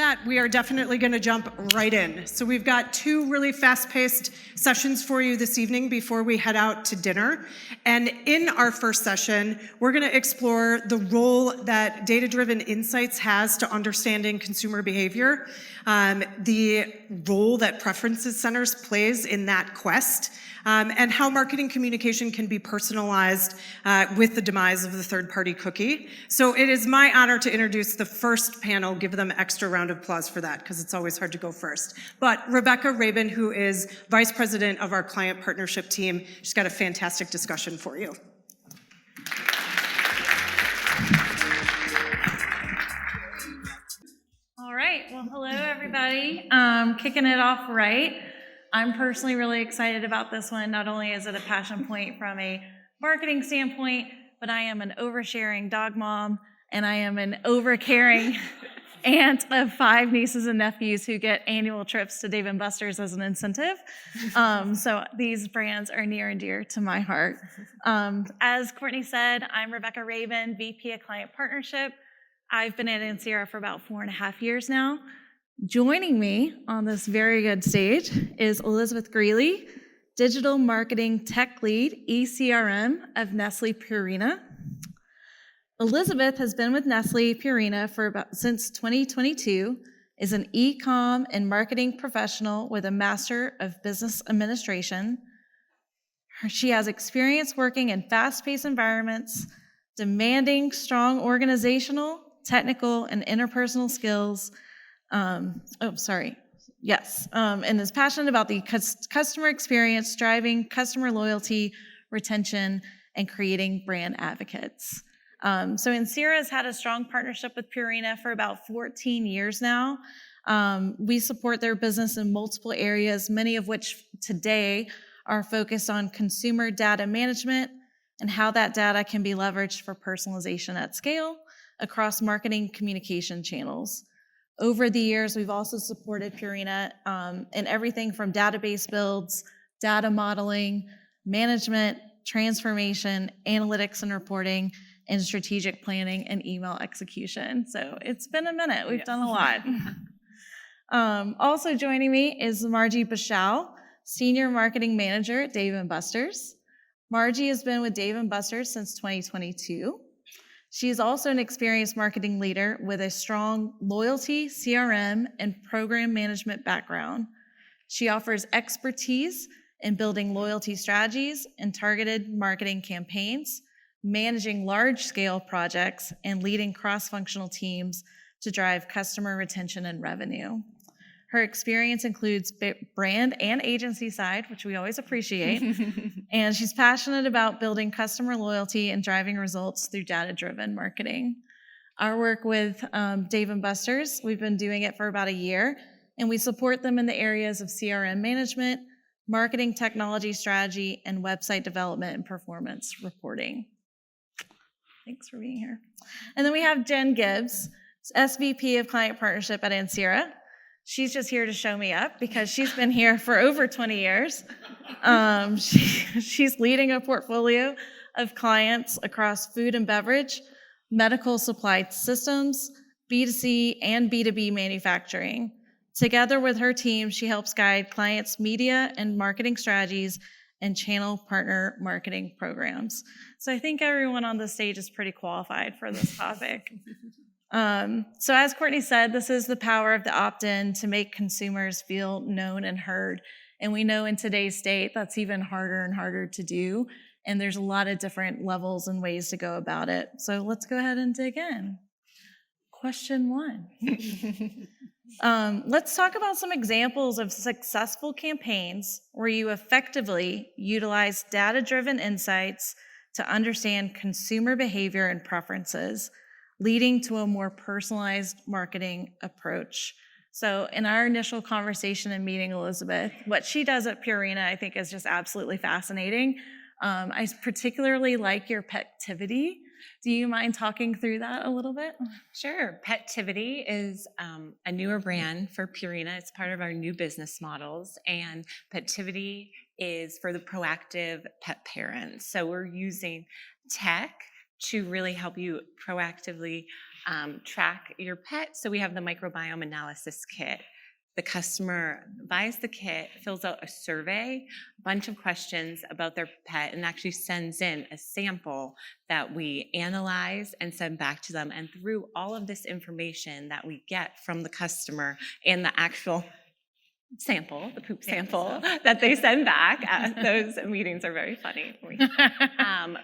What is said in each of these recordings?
that, we are definitely going to jump right in. So we've got two really fast-paced sessions for you this evening before we head out to dinner. And in our first session, we're going to explore the role that data-driven insights has to understanding consumer behavior, the role that preferences centers plays in that quest, and how marketing communication can be personalized with the demise of the third-party cookie. So it is my honor to introduce the first panel. Give them an extra round of applause for that, because it's always hard to go first. But Rebecca Rabon, who is Vice President of our Client Partnership Team, she's got a fantastic discussion for you. All right, well, hello everybody. Kicking it off right. I'm personally really excited about this one. Not only is it a passion point from a marketing standpoint, but I am an oversharing dog mom, and I am an overcaring aunt of 5 nieces and nephews who get annual trips to Dave & Buster's as an incentive. So these brands are near and dear to my heart. As Courtney said, I'm Rebecca Rabon, VP of Client Partnership. I've been at Ansira for about 4.5 years now. Joining me on this very good stage is Elizabeth Greeley, Digital Marketing Tech Lead, ECRM of Nestle Purina. Elizabeth has been with Nestle Purina since 2022, is an e-com and marketing professional with a Master of Business Administration. She has experience working in fast-paced environments, demanding strong organizational, technical, and interpersonal skills, and is passionate about the customer experience, driving customer loyalty, retention, and creating brand advocates. So Ansira has had a strong partnership with Purina for about 14 years now. We support their business in multiple areas, many of which today are focused on consumer data management and how that data can be leveraged for personalization at scale across marketing communication channels. Over the years, we've also supported Purina in everything from database builds, data modeling, management, transformation, analytics and reporting, and strategic planning and email execution. So it's been a minute. We've done a lot. Also joining me is Margie Bashal, Senior Marketing Manager at Dave & Buster's. Margie has been with Dave & Buster's since 2022. She is also an experienced marketing leader with a strong loyalty, CRM, and program management background. She offers expertise in building loyalty strategies and targeted marketing campaigns, managing large-scale projects, and leading cross-functional teams to drive customer retention and revenue. Her experience includes brand and agency side, which we always appreciate, and she's passionate about building customer loyalty and driving results through data-driven marketing. Our work with Dave & Buster's, we've been doing it for about a year, and we support them in the areas of CRM management, marketing technology strategy, and website development and performance reporting. Thanks for being here. And then we have Jen Gibbs, SVP of Client Partnership at Ansira. She's just here to show me up because she's been here for over 20 years. She's leading a portfolio of clients across food and beverage, medical supply systems, B2C, and B2B manufacturing. Together with her team, she helps guide clients' media and marketing strategies and channel partner marketing programs. So I think everyone on the stage is pretty qualified for this topic. So as Courtney said, this is the power of the opt-in to make consumers feel known and heard. And we know in today's state, that's even harder and harder to do. And there's a lot of different levels and ways to go about it. So let's go ahead and dig in. Question 1. Let's talk about some examples of successful campaigns where you effectively utilize data-driven insights to understand consumer behavior and preferences, leading to a more personalized marketing approach. So in our initial conversation and meeting Elizabeth, what she does at Purina I think is just absolutely fascinating. I particularly like your Petivity. Do you mind talking through that a little bit? Sure. Petivity is a newer brand for Purina. It's part of our new business models, and Petivity is for the proactive pet parents. So we're using tech to really help you proactively track your pet. So we have the microbiome analysis kit. The customer buys the kit, fills out a survey, a bunch of questions about their pet, and actually sends in a sample that we analyze and send back to them. And through all of this information that we get from the customer and the actual sample, the poop sample that they send back, those meetings are very funny.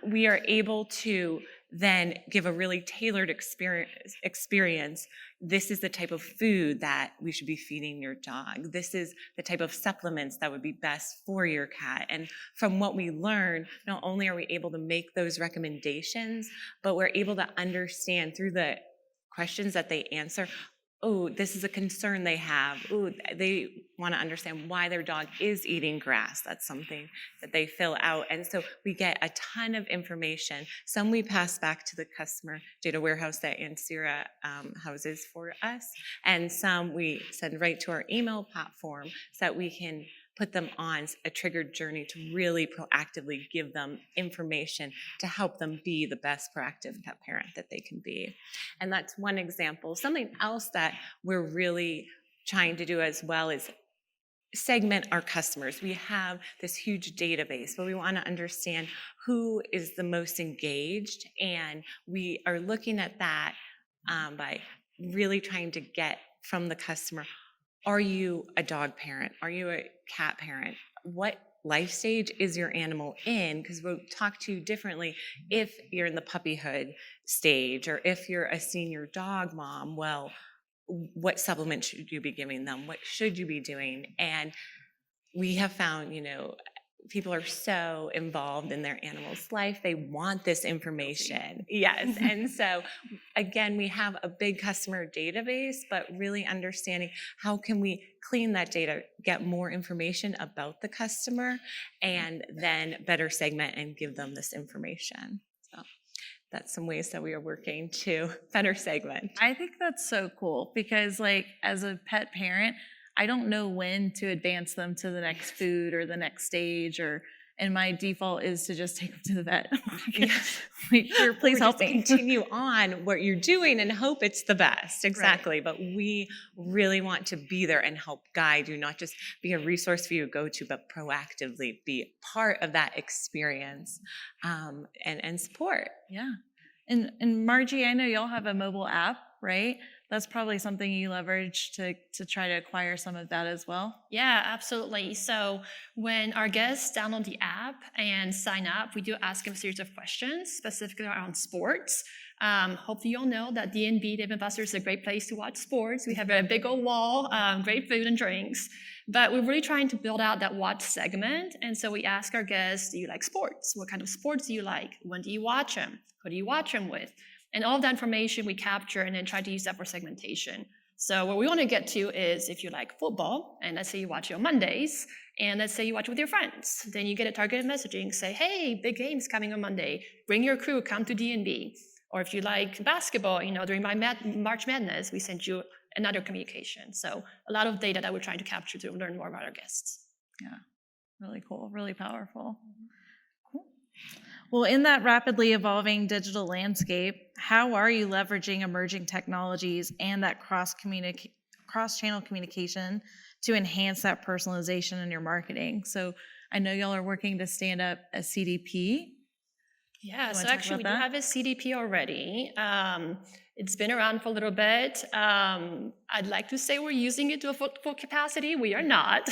We are able to then give a really tailored experience. This is the type of food that we should be feeding your dog. This is the type of supplements that would be best for your cat. And from what we learn, not only are we able to make those recommendations, but we're able to understand through the questions that they answer, oh, this is a concern they have. Oh, they want to understand why their dog is eating grass. That's something that they fill out. And so we get a ton of information. Some we pass back to the customer data warehouse that Ansira houses for us. And some we send right to our email platform so that we can put them on a triggered journey to really proactively give them information to help them be the best proactive pet parent that they can be. And that's one example. Something else that we're really trying to do as well is segment our customers. We have this huge database, but we want to understand who is the most engaged, and we are looking at that by really trying to get from the customer, are you a dog parent? Are you a cat parent? What life stage is your animal in? Because we'll talk to you differently if you're in the puppyhood stage, or if you're a senior dog mom. Well, what supplements should you be giving them? What should you be doing? And we have found, people are so involved in their animal's life. They want this information. Yes. And so, again, we have a big customer database, but really understanding how can we clean that data, get more information about the customer, and then better segment and give them this information. So that's some ways that we are working to better segment. I think that's so cool because, as a pet parent, I don't know when to advance them to the next food or the next stage, and my default is to just take them to the vet. Please help me. Continue on what you're doing and hope it's the best. Exactly. Right. But we really want to be there and help guide you, not just be a resource for you to go to, but proactively be part of that experience and support. Yeah. And Margie, I know y'all have a mobile app, right? That's probably something you leverage to try to acquire some of that as well. Yeah, absolutely. So when our guests download the app and sign up, we do ask them a series of questions, specifically around sports. Hopefully you'll know that D&B, Dave & Buster's, is a great place to watch sports. We have a big old wall, great food and drinks. But we're really trying to build out that watch segment. And so we ask our guests, do you like sports? What kind of sports do you like? When do you watch them? Who do you watch them with? And all of that information we capture and then try to use that for segmentation. So what we want to get to is if you like football, and let's say you watch it on Mondays, and let's say you watch it with your friends, then you get a targeted messaging, say, hey, big game's coming on Monday. Bring your crew, come to D&B. Or if you like basketball, during my March Madness, we sent you another communication. So a lot of data that we're trying to capture to learn more about our guests. Yeah, really cool, really powerful. Cool. Well, in that rapidly evolving digital landscape, how are you leveraging emerging technologies and that cross-channel communication to enhance that personalization in your marketing? So I know y'all are working to stand up a CDP. Yeah, so actually we do have a CDP already. It's been around for a little bit. I'd like to say we're using it to a full capacity. We are not.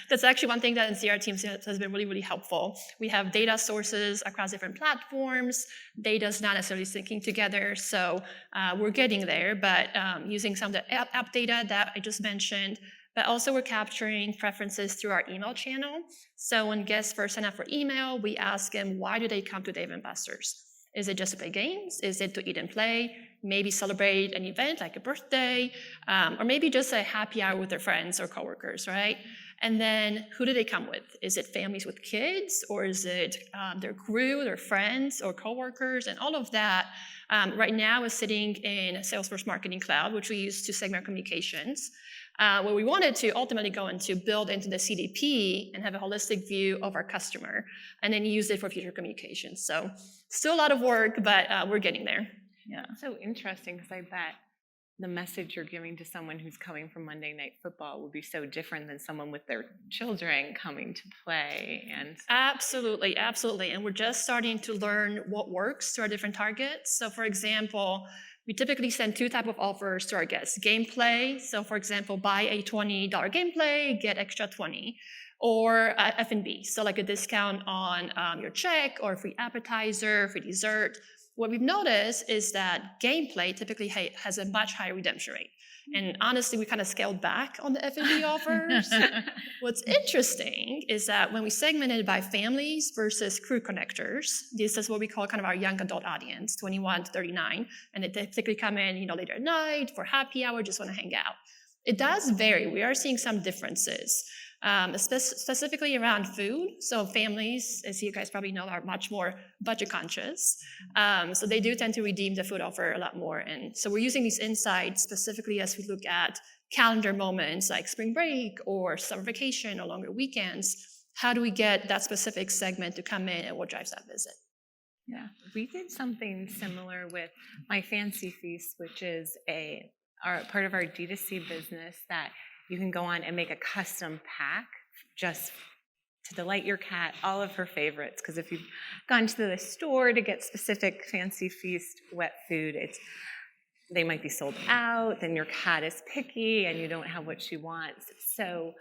That's actually one thing that Ansira team has been really, really helpful. We have data sources across different platforms. Data's not necessarily syncing together, so we're getting there, but using some of the app data that I just mentioned, but also we're capturing preferences through our email channel. So when guests first sign up for email, we ask them, why do they come to Dave & Buster's? Is it just to play games? Is it to eat and play? Maybe celebrate an event like a birthday, or maybe just a happy hour with their friends or coworkers, right? And then who do they come with? Is it families with kids, or is it their crew, their friends, or coworkers? And all of that right now is sitting in Salesforce Marketing Cloud, which we use to segment communications. What we wanted to ultimately go into build into the CDP and have a holistic view of our customer, and then use it for future communications. So still a lot of work, but we're getting there. Yeah. It's so interesting because I bet the message you're giving to someone who's coming from Monday Night Football would be so different than someone with their children coming to play. And Absolutely, absolutely. And we're just starting to learn what works to our different targets. So for example, we typically send two types of offers to our guests. Gameplay, so for example, buy a $20 gameplay, get extra 20. Or F&B, so like a discount on your check or free appetizer, free dessert. What we've noticed is that gameplay typically has a much higher redemption rate. And honestly, we kind of scaled back on the F&B offers. What's interesting is that when we segmented it by families versus crew connectors, this is what we call kind of our young adult audience, 21 to 39, and they typically come in, later at night for happy hour, just want to hang out. It does vary. We are seeing some differences. Specifically around food. So families, as you guys probably know, are much more budget conscious. So they do tend to redeem the food offer a lot more. And so we're using these insights specifically as we look at calendar moments like spring break or summer vacation or longer weekends. How do we get that specific segment to come in and what drives that visit? yeah, we did something similar with My Fancy Feast, which is part of our D2C business that you can go on and make a custom pack just to delight your cat, all of her favorites. Because if you've gone to the store to get specific Fancy Feast wet food, they might be sold out, then your cat is picky and you don't have what she wants. So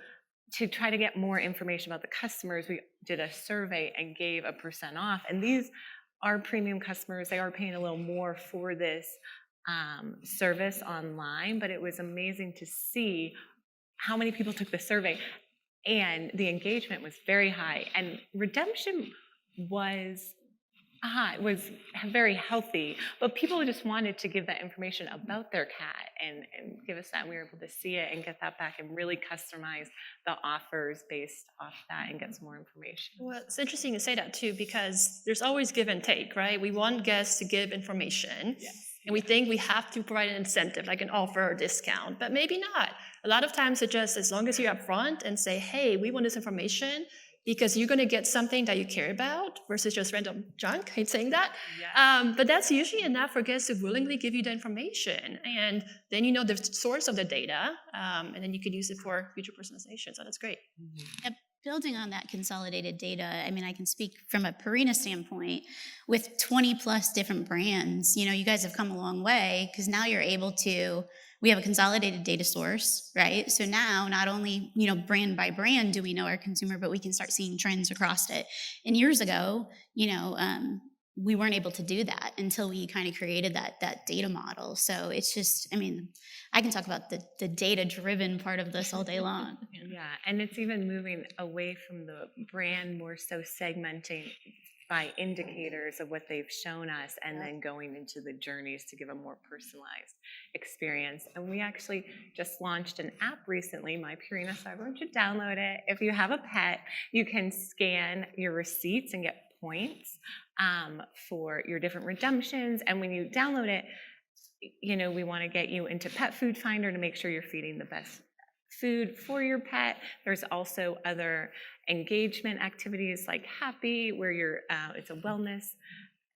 to try to get more information about the customers, we did a survey and gave a % off. And these are premium customers. They are paying a little more for this service online, but it was amazing to see how many people took the survey, and the engagement was very high, and redemption was very healthy, but people just wanted to give that information about their cat and give us that, and we were able to see it and get that back and really customize the offers based off that and get some more information. Well, it's interesting to say that too, because there's always give and take, right? We want guests to give information. Yes. And we think we have to provide an incentive, like an offer or discount, but maybe not. A lot of times it's just as long as you're upfront and say, hey, we want this information because you're going to get something that you care about versus just random junk. I hate saying that. Yeah. But that's usually enough for guests to willingly give you the information. And then you know the source of the data, and then you could use it for future personalization. So that's great. Mm-hmm. Building on that consolidated data, I mean, I can speak from a Purina standpoint with 20 plus different brands. You guys have come a long way because now you're able to, we have a consolidated data source, right? So now not only, brand by brand do we know our consumer, but we can start seeing trends across it. And years ago, we weren't able to do that until we kind of created that data model. So it's just, I can talk about the data-driven part of this all day long. Yeah, and it's even moving away from the brand, more so segmenting by indicators of what they've shown us, and then going into the journeys to give a more personalized experience. And we actually just launched an app recently, My Purina, so everyone should download it. If you have a pet, you can scan your receipts and get points for your different redemptions. And when you download it, we want to get you into Pet Food Finder to make sure you're feeding the best food for your pet. There's also other engagement activities like Happy, where it's a wellness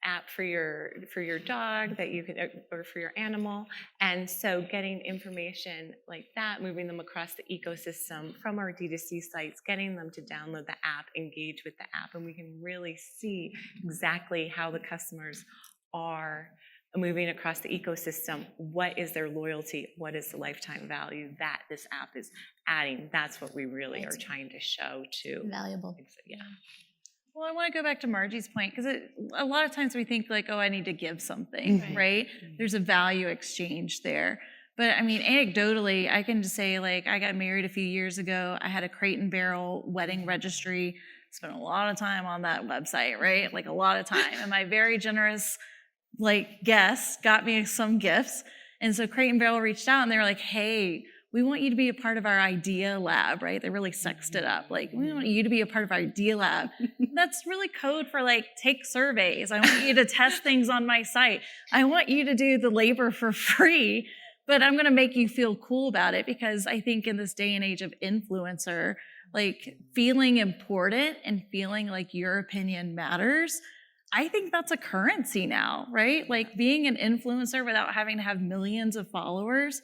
app for your dog that you can, or for your animal. And so getting information like that, moving them across the ecosystem from our D2C sites, getting them to download the app, engage with the app, and we can really see exactly how the customers are moving across the ecosystem. What is their loyalty? What is the lifetime value that this app is adding? That's what we really are trying to show too. Valuable. Yeah. Well, I want to go back to Margie's point, because a lot of times we think like, oh, I need to give something, right? There's a value exchange there. But anecdotally, I can just say, like, I got married a few years ago. I had a Crate and Barrel wedding registry. Spent a lot of time on that website, right? Like a lot of time. And my very generous guests got me some gifts. And so Crate and Barrel reached out and they were like, hey, we want you to be a part of our idea lab, right? They really sexed it up. Like, we want you to be a part of our idea lab. That's really code for take surveys. I want you to test things on my site. I want you to do the labor for free, but I'm going to make you feel cool about it, because I think in this day and age of influencer, feeling important and feeling like your opinion matters, I think that's a currency now, right? Like being an influencer without having to have millions of followers,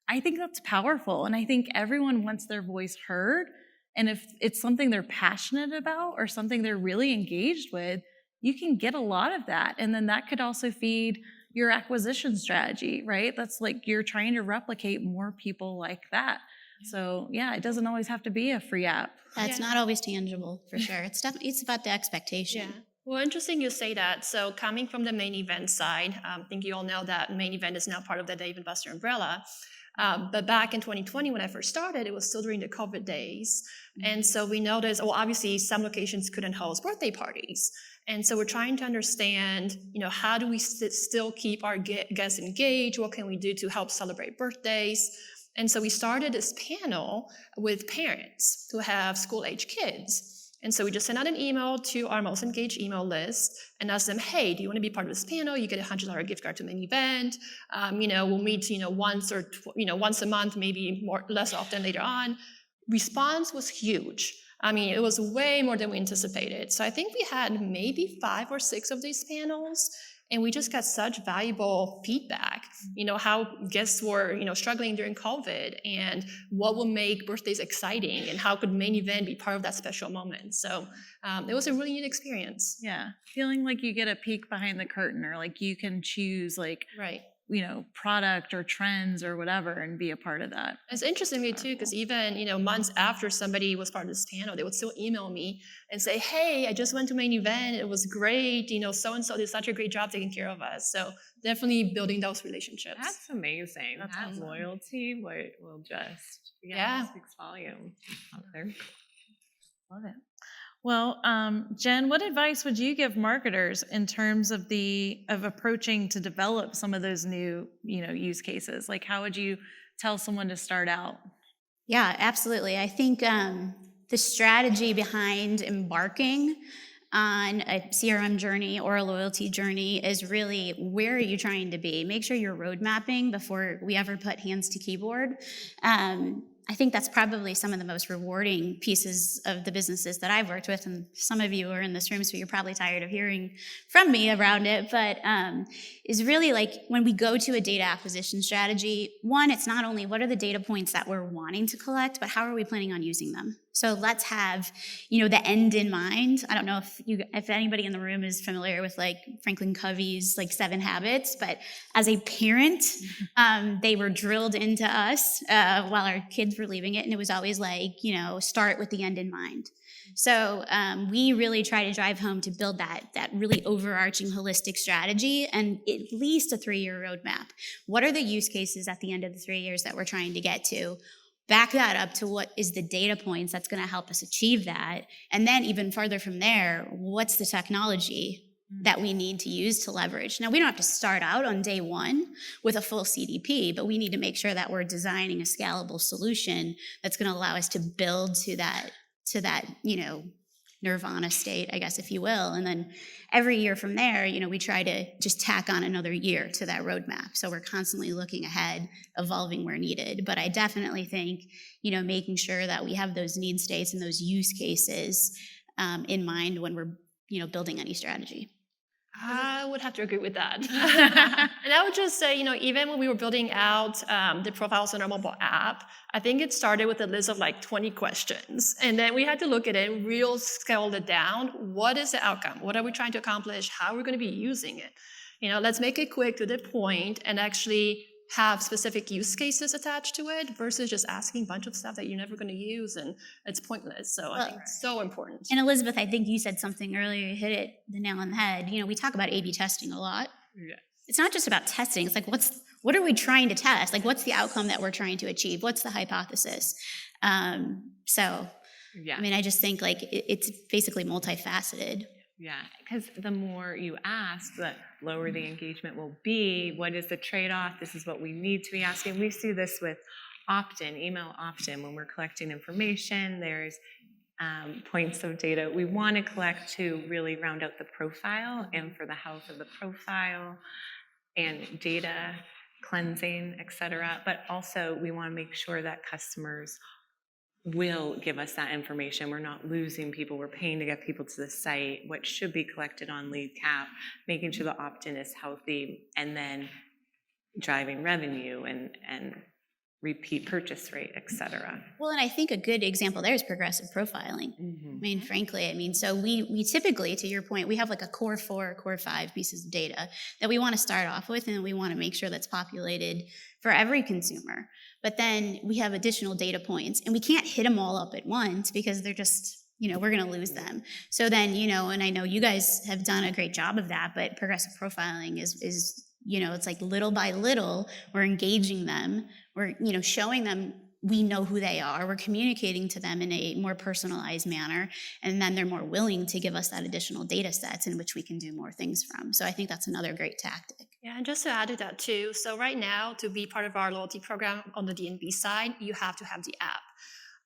I think that's powerful. And I think everyone wants their voice heard. And if it's something they're passionate about or something they're really engaged with, you can get a lot of that. And then that could also feed your acquisition strategy, right? That's like you're trying to replicate more people like that. So yeah, it doesn't always have to be a free app. That's not always tangible, for sure. It's definitely, it's about the expectation. Yeah. Well, interesting you say that. So coming from the main event side, I think you all know that main event is now part of the Dave & Buster umbrella. But back in 2020, when I first started, it was still during the COVID days. And so we noticed, well, obviously some locations couldn't host birthday parties. And so we're trying to understand, how do we still keep our guests engaged? What can we do to help celebrate birthdays? And so we started this panel with parents who have school-age kids. And so we just sent out an email to our most engaged email list and asked them, hey, do you want to be part of this panel? You get a $100 gift card to an event. We'll meet, once or once a month, maybe less often later on. Response was huge. It was way more than we anticipated. So I think we had maybe 5 or 6 of these panels, and we just got such valuable feedback, how guests were, struggling during COVID and what will make birthdays exciting and how could main event be part of that special moment. So it was a really neat experience. Yeah. Feeling like you get a peek behind the curtain, or like you can choose Right. Product or trends or whatever and be a part of that. It's interesting to me too, because even, months after somebody was part of this panel, they would still email me and say, hey, I just went to main event. It was great. So-and-so did such a great job taking care of us. So definitely building those relationships. That's amazing. That's that awesome. loyalty will just, Yeah. speaks volume out there. Love it. Well, Jen, what advice would you give marketers in terms of approaching to develop some of those new, use cases? Like, how would you tell someone to start out? Yeah, absolutely. I think the strategy behind embarking on a CRM journey or a loyalty journey is really, where are you trying to be? Make sure you're road mapping before we ever put hands to keyboard. I think that's probably some of the most rewarding pieces of the businesses that I've worked with, and some of you are in this room, so you're probably tired of hearing from me around it, but is really like when we go to a data acquisition strategy, one, it's not only what are the data points that we're wanting to collect, but how are we planning on using them? So let's have, the end in mind. I don't know if anybody in the room is familiar with like Franklin Covey's like 7 Habits, but as a parent, they were drilled into us while our kids were leaving it, and it was always like, start with the end in mind. So we really try to drive home to build that really overarching holistic strategy and at least a 3-year roadmap. What are the use cases at the end of the 3 years that we're trying to get to? Back that up to what is the data points that's going to help us achieve that. And then even farther from there, what's the technology that we need to use to leverage? Now, we don't have to start out on day one with a full CDP, but we need to make sure that we're designing a scalable solution that's going to allow us to build to that, nirvana state, I guess, if you will. And then every year from there, we try to just tack on another year to that roadmap. So we're constantly looking ahead, evolving where needed. But I definitely think, making sure that we have those need states and those use cases in mind when we're, building any strategy. I would have to agree with that. And I would just say, even when we were building out the profiles in our mobile app, I think it started with a list of like 20 questions. And then we had to look at it, real scale it down. What is the outcome? What are we trying to accomplish? How are we going to be using it? Let's make it quick to the point and actually have specific use cases attached to it versus just asking a bunch of stuff that you're never going to use and it's pointless. So I think it's so important. And Elizabeth, I think you said something earlier, you hit the nail on the head. We talk about A/B testing a lot. Yeah. It's not just about testing. It's like, what are we trying to test? Like, what's the outcome that we're trying to achieve? What's the hypothesis? Yeah. I just think like it's basically multifaceted. Yeah, because the more you ask, the lower the engagement will be. What is the trade-off? This is what we need to be asking. We see this with opt-in, email opt-in. When we're collecting information, there's points of data we want to collect to really round out the profile and for the health of the profile and data cleansing, et cetera. But also we want to make sure that customers will give us that information. We're not losing people. We're paying to get people to the site. What should be collected on lead cap, making sure the opt-in is healthy, and then driving revenue and repeat purchase rate, et cetera. Well, and I think a good example there is progressive profiling. I mean, frankly, so we typically, to your point, we have like a core 4, core 5 pieces of data that we want to start off with, and we want to make sure that's populated for every consumer. But then we have additional data points, and we can't hit them all up at once because they're just, we're going to lose them. So then, and I know you guys have done a great job of that, but progressive profiling is it's like little by little, we're engaging them. We're, showing them we know who they are. We're communicating to them in a more personalized manner. And then they're more willing to give us that additional data sets in which we can do more things from. So I think that's another great tactic. Yeah, and just to add to that too, so right now, to be part of our loyalty program on the D&B side, you have to have the app.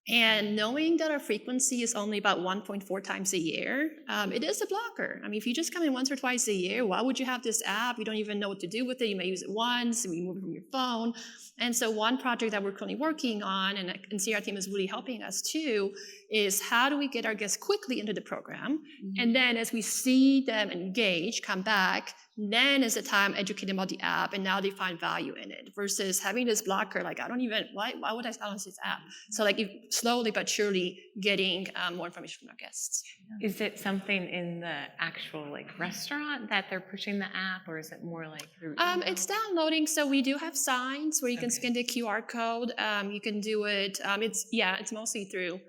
And knowing that our frequency is only about 1.4 times a year, it is a blocker. I mean, if you just come in once or twice a year, why would you have this app? You don't even know what to do with it. You may use it once, and remove it from your phone. And so one project that we're currently working on, and Ansira team is really helping us too, is how do we get our guests quickly into the program? And then as we see them engage, come back, then is the time educate them about the app, and now they find value in it, versus having this blocker, like, why would I download this app? So like slowly but surely getting more information from our guests. Is it something in the actual restaurant that they're pushing the app, or is it more like through email? It's downloading. So we do have signs where you can scan the QR code. You can do it. It's mostly through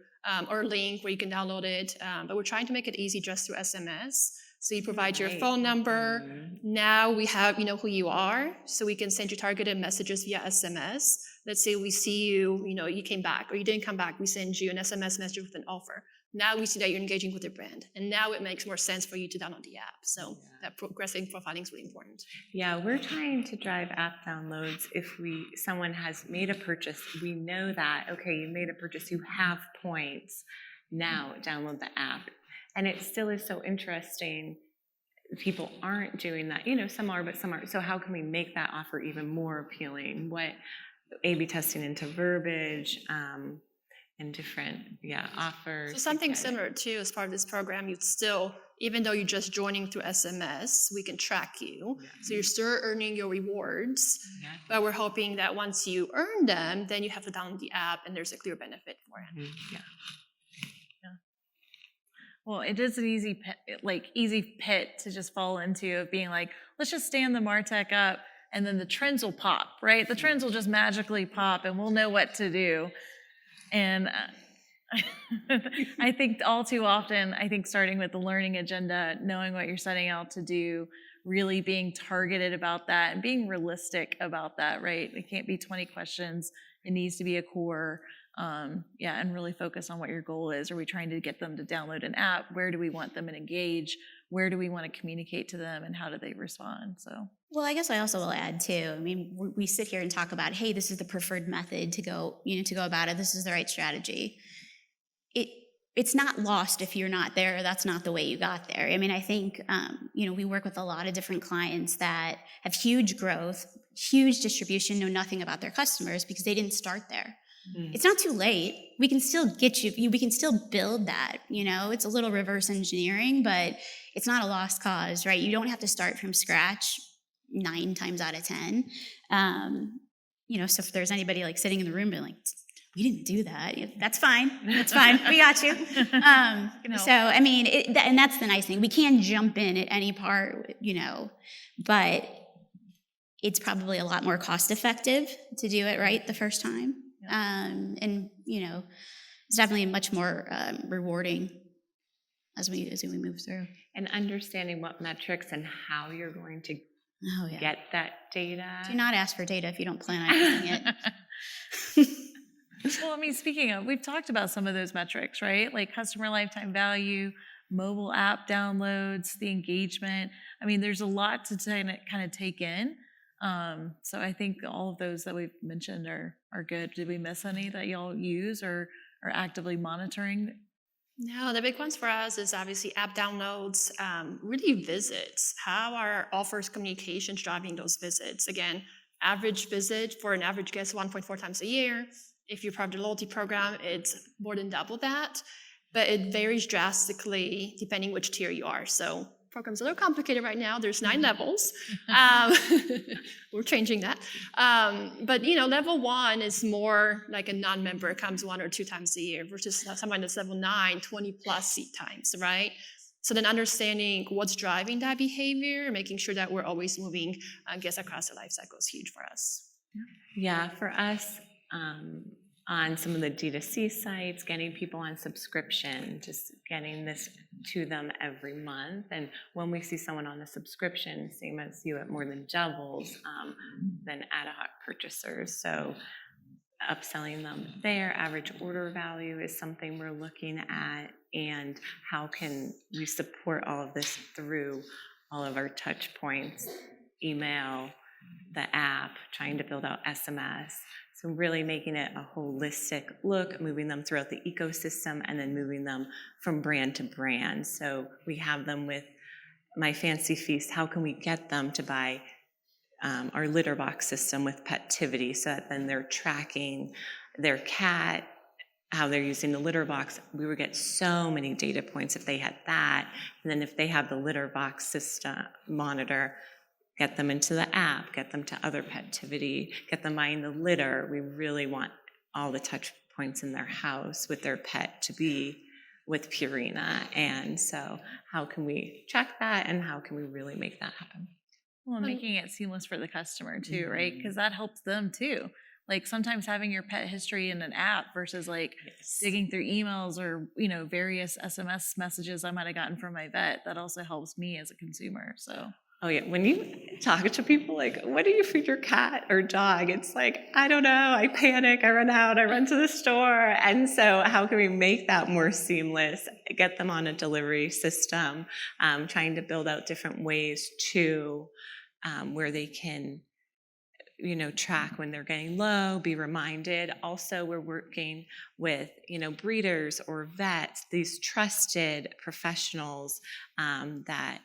or link where you can download it. But we're trying to make it easy just through SMS. So you provide your phone number. Now we have, who you are. So we can send you targeted messages via SMS. Let's say we see you, you came back or you didn't come back. We send you an SMS message with an offer. Now we see that you're engaging with your brand. And now it makes more sense for you to download the app. So that progressive profiling is really important. Yeah, we're trying to drive app downloads. If someone has made a purchase, we know that, okay, you made a purchase, you have points. Now download the app. And it still is so interesting. People aren't doing that. Some are, but some aren't. So how can we make that offer even more appealing? What A/B testing into verbiage and different offers. So something similar too, as part of this program, you'd still, even though you're just joining through SMS, we can track you. Yeah. So you're still earning your rewards, but we're hoping that once you earn them, then you have to download the app and there's a clear benefit for it. Well, it is an easy pit to just fall into, of being like, let's just stand the MarTech up and then the trends will pop, right? The trends will just magically pop and we'll know what to do. And I think all too often, starting with the learning agenda, knowing what you're setting out to do, really being targeted about that and being realistic about that, right? It can't be 20 questions. It needs to be a core. And really focus on what your goal is. Are we trying to get them to download an app? Where do we want them to engage? Where do we want to communicate to them, and how do they respond? So, well, I guess I also will add too. I mean, we sit here and talk about, hey, this is the preferred method to go about it. This is the right strategy. It's not lost if you're not there. That's not the way you got there. I mean, I think we work with a lot of different clients that have huge growth, huge distribution, know nothing about their customers because they didn't start there. It's not too late. We can still get you, we can still build that, it's a little reverse engineering, but it's not a lost cause, right? You don't have to start from scratch 9 times out of 10. So if there's anybody sitting in the room being like, we didn't do that, that's fine. That's fine. We got you. So, I mean, and that's the nice thing. We can jump in at any part, but it's probably a lot more cost effective to do it right the first time. It's definitely much more rewarding as we move through. And understanding what metrics and how you're going to get that data. Do not ask for data if you don't plan on using it. Well, I mean, speaking of, we've talked about some of those metrics, right? Like customer lifetime value, mobile app downloads, the engagement. I mean, there's a lot to kind of take in. So I think all of those that we've mentioned are good. Did we miss any that y'all use or are actively monitoring? No, the big ones for us is obviously app downloads, really visits. How are offers communications driving those visits? Again, average visit for an average guest 1.4 times a year. If you're part of the loyalty program, it's more than double that, but it varies drastically depending which tier you are. So program's a little complicated right now. There's 9 levels. We're changing that. But level 1 is more like a non-member comes 1 or 2 times a year versus someone that's level 9, 20 plus seat times, right? So then understanding what's driving that behavior, making sure that we're always moving guests across the life cycle is huge for us. Yeah, for us, on some of the D2C sites, getting people on subscription, just getting this to them every month. And when we see someone on a subscription, same as you, it more than doubles than ad hoc purchasers. So upselling them there, average order value is something we're looking at, and how can we support all of this through all of our touch points, email, the app, trying to build out SMS. So really making it a holistic look, moving them throughout the ecosystem, and then moving them from brand to brand. So we have them with My Fancy Feast. How can we get them to buy our litter box system with Petivity, so that then they're tracking their cat, how they're using the litter box? We would get so many data points if they had that. And then if they have the litter box system monitor, get them into the app, get them to other Petivity, get them buying the litter. We really want all the touch points in their house with their pet to be with Purina. And so how can we track that, and how can we really make that happen? Well, making it seamless for the customer too, right? Because that helps them too. Like sometimes having your pet history in an app versus like digging through emails or, various SMS messages I might have gotten from my vet, that also helps me as a consumer. So. Oh yeah, when you talk to people like, what do you feed your cat or dog? It's like, I don't know, I panic, I run out, I run to the store. And so how can we make that more seamless, get them on a delivery system, trying to build out different ways to where they can, track when they're getting low, be reminded. Also, we're working with, breeders or vets, these trusted professionals that,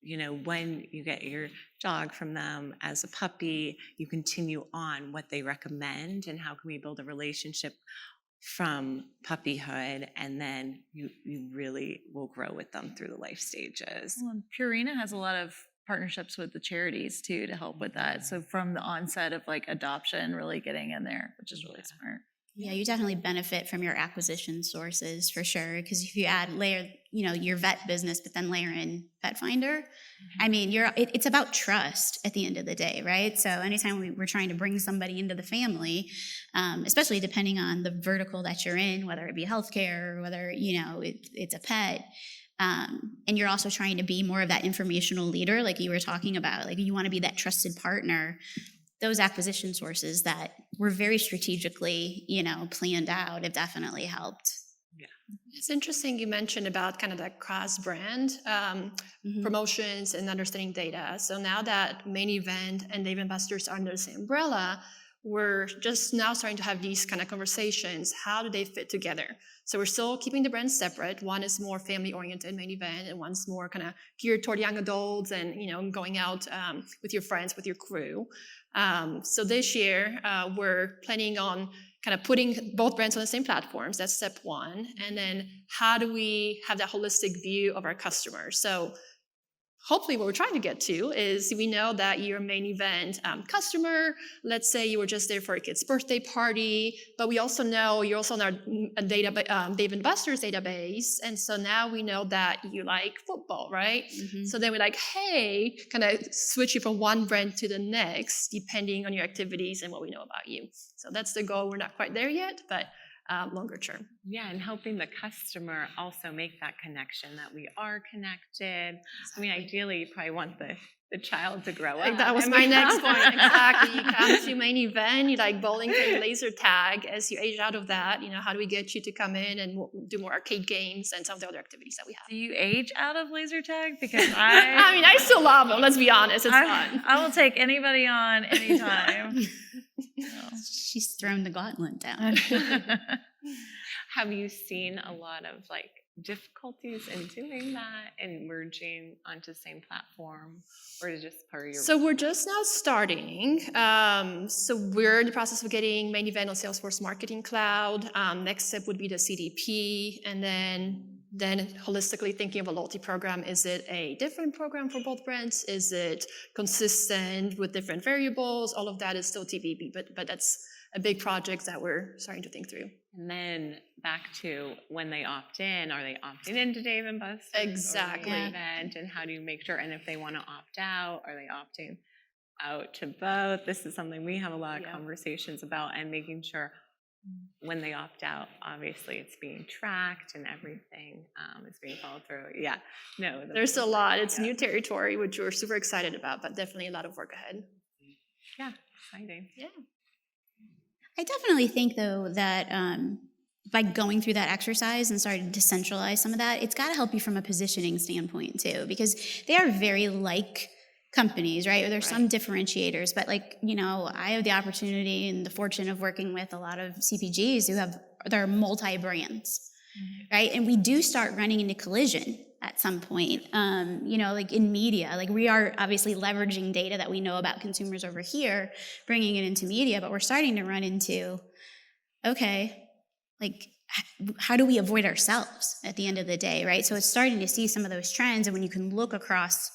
when you get your dog from them as a puppy, you continue on what they recommend, and how can we build a relationship from puppyhood, and then you really will grow with them through the life stages. Well, and Purina has a lot of partnerships with the charities too to help with that. So from the onset of like adoption, really getting in there, which is really smart. Yeah, you definitely benefit from your acquisition sources for sure. Because if you layer your vet business, but then layer in Pet Finder, I mean, it's about trust at the end of the day, right? So anytime we're trying to bring somebody into the family, especially depending on the vertical that you're in, whether it be healthcare or whether it's a pet. And you're also trying to be more of that informational leader, like you were talking about, like you want to be that trusted partner. Those acquisition sources that were very strategically, planned out have definitely helped. Yeah. It's interesting you mentioned about kind of that cross-brand promotions and understanding data. So now that Main Event and Dave & Buster's are under the same umbrella, we're just now starting to have these kind of conversations. How do they fit together? So we're still keeping the brands separate. One is more family-oriented, Main Event, and one's more kind of geared toward young adults and, going out with your friends, with your crew. So this year, we're planning on kind of putting both brands on the same platforms. That's step 1. And then how do we have that holistic view of our customers? So hopefully what we're trying to get to is, we know that you're a Main Event customer. Let's say you were just there for a kid's birthday party, but we also know you're also in our Dave & Buster's database. And so now we know that you like football, right? Mm-hmm. So then we're like, hey, kind of switch you from one brand to the next, depending on your activities and what we know about you. So that's the goal. We're not quite there yet, but longer term. Yeah, and helping the customer also make that connection, that we are connected. I mean, ideally, you probably want the child to grow up. That was my next point. Exactly. You come to Main Event, you like bowling pin, laser tag. As you age out of that, how do we get you to come in and do more arcade games and some of the other activities that we have? Do you age out of laser tag? Because I still love them. Let's be honest. It's fun. I will take anybody on anytime. She's thrown the gauntlet down. Have you seen a lot of difficulties in doing that and merging onto the same platform, or is it just part of your? So we're just now starting. So we're in the process of getting main event on Salesforce Marketing Cloud. Next step would be the CDP, and then holistically thinking of a loyalty program. Is it a different program for both brands? Is it consistent with different variables? All of that is still TBD, but that's a big project that we're starting to think through. And then back to when they opt in, are they opting into Dave & Buster's? Exactly. Or the event, and how do you make sure? And if they want to opt out, are they opting out to both? This is something we have a lot of conversations about, and making sure when they opt out, obviously it's being tracked and everything is being followed through. Yeah, no. There's a lot. It's new territory, which we're super excited about, but definitely a lot of work ahead. Yeah, exciting. Yeah. I definitely think, though, that by going through that exercise and starting to centralize some of that, it's got to help you from a positioning standpoint, too, because they are very like companies, right? Or there's some differentiators, but I have the opportunity and the fortune of working with a lot of CPGs who they're multi-brands, right? And we do start running into collision at some point, in media. We are obviously leveraging data that we know about consumers over here, bringing it into media, but we're starting to run into, how do we avoid ourselves at the end of the day, right? So it's starting to see some of those trends, and when you can look across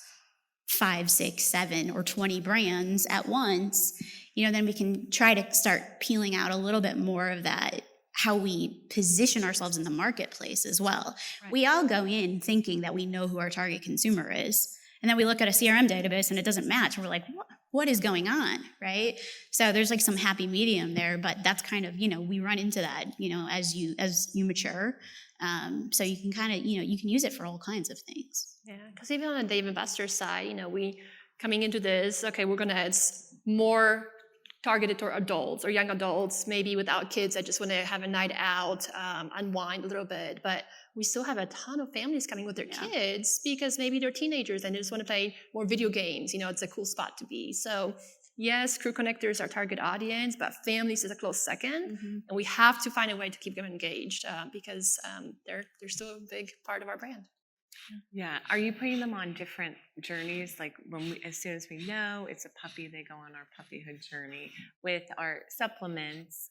5, 6, 7, or 20 brands at once, then we can try to start peeling out a little bit more of that, how we position ourselves in the marketplace as well. Right. We all go in thinking that we know who our target consumer is, and then we look at a CRM database and it doesn't match, and we're like, what is going on, right? So there's some happy medium there, but that's kind of, we run into that, as you mature. So you can kind of, you can use it for all kinds of things. Yeah, because even on the Dave & Buster's side, we coming into this, we're going to add more targeted to adults or young adults, maybe without kids that just want to have a night out, unwind a little bit. But we still have a ton of families coming with their kids because maybe they're teenagers and they just want to play more video games. It's a cool spot to be. So yes, Crew Connectors are our target audience, but families is a close second. And we have to find a way to keep them engaged because they're still a big part of our brand. Yeah. Are you putting them on different journeys? As soon as we know it's a puppy, they go on our puppyhood journey. With our supplements,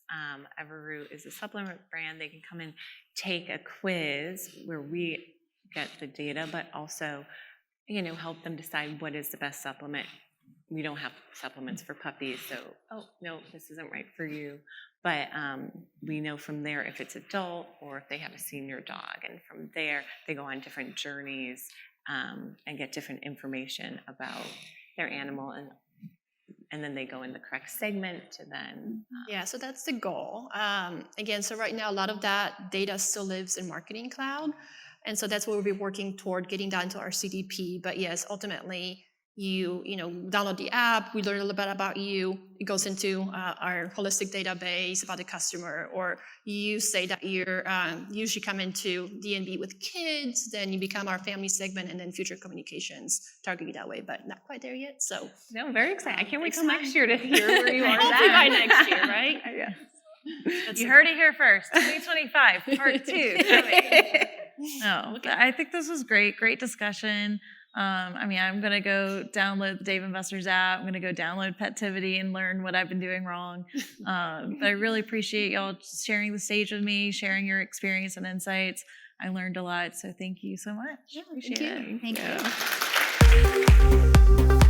Everroot is a supplement brand. They can come and take a quiz where we get the data, but also, help them decide what is the best supplement. We don't have supplements for puppies, so, no, this isn't right for you. But we know from there if it's adult or if they have a senior dog. And from there, they go on different journeys and get different information about their animal. And then they go in the correct segment to then. Yeah, so that's the goal. Again, so right now, a lot of that data still lives in Marketing Cloud. And so that's what we'll be working toward, getting down to our CDP. But yes, ultimately, you download the app, we learn a little bit about you, it goes into our holistic database about the customer, or you say that you're usually come into D&B with kids, then you become our family segment, and then future communications target you that way, but not quite there yet. So no, very exciting. I can't wait till next year to hear where you are. Hopefully by next year, right? Yeah. You heard it here first. 2025, part 2 coming. No, I think this was great discussion. I'm going to go download the Dave & Buster's app. I'm going to go download Petivity and learn what I've been doing wrong. But I really appreciate y'all sharing the stage with me, sharing your experience and insights. I learned a lot, so thank you so much. Yeah, appreciate it. Thank you.